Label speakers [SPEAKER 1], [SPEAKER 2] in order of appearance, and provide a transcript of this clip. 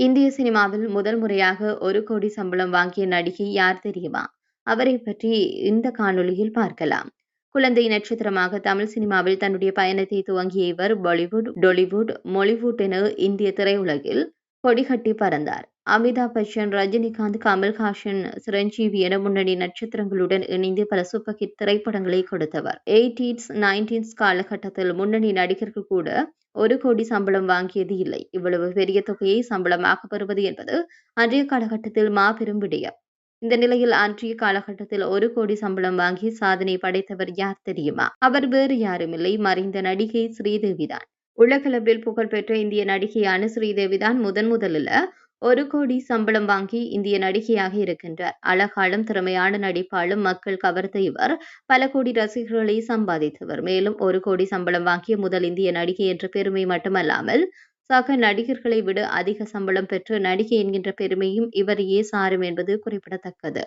[SPEAKER 1] இந்திய சினிமாவில் முதல் முறையாக 1 கோடி சம்பளம் வாங்கிய நடிகை யார் தெரியுமா? அவரை பற்றி இந்த காணொளியில் பார்க்கலாம். குழந்தை நட்சத்திரமாக தமிழ் சினிமாவில் தன்னுடைய பயணத்தை துவங்கிய இவர் பாலிவுட், டொலிவுட், மொலிவுட் என இந்திய திரையுலகில் கொடிகட்டி பறந்தார். அமிதாப் பச்சன், ரஜினிகாந்த், கமல்ஹாசன், சிரஞ்சீவி என முன்னணி நட்சத்திரங்களுடன் இணைந்து பல சூப்பர் ஹிட் திரைப்படங்களை கொடுத்தவர். 80s, 90s காலகட்டத்தில் முன்னணி நடிகர்கள் கூட 1 கோடி சம்பளம் வாங்கியது இல்லை. இவ்வளவு பெரிய தொகையை சம்பளமாக பெறுவது என்பது அன்றைய காலகட்டத்தில் மாபெரும் விடயம். இந்த நிலையில் அன்றைய காலகட்டத்தில் 1 கோடி சம்பளம் வாங்கி சாதனை படைத்தவர் யார் தெரியுமா? அவர் வேறு யாருமில்லை, மறைந்த நடிகை ஸ்ரீதேவிதான். உலகளவில் புகழ்பெற்ற இந்திய நடிகையான ஸ்ரீதேவிதான் முதலில் 1 கோடி சம்பளம் வாங்கி இந்திய நடிகையாக இருக்கின்றார். அழகாலும் திறமையான நடிப்பாலும் மக்கள் கவர்ந்த இவர் பல கோடி ரசிகர்களை சம்பாதித்தவர். மேலும் 1 கோடி சம்பளம் வாங்கிய முதல் இந்திய நடிகை என்ற பெருமை மட்டுமல்லாமல் சக நடிகர்களை விட அதிக சம்பளம் பெற்ற நடிகை என்கின்ற பெருமையும் இவரையே சாரும் என்பது குறிப்பிடத்தக்கது.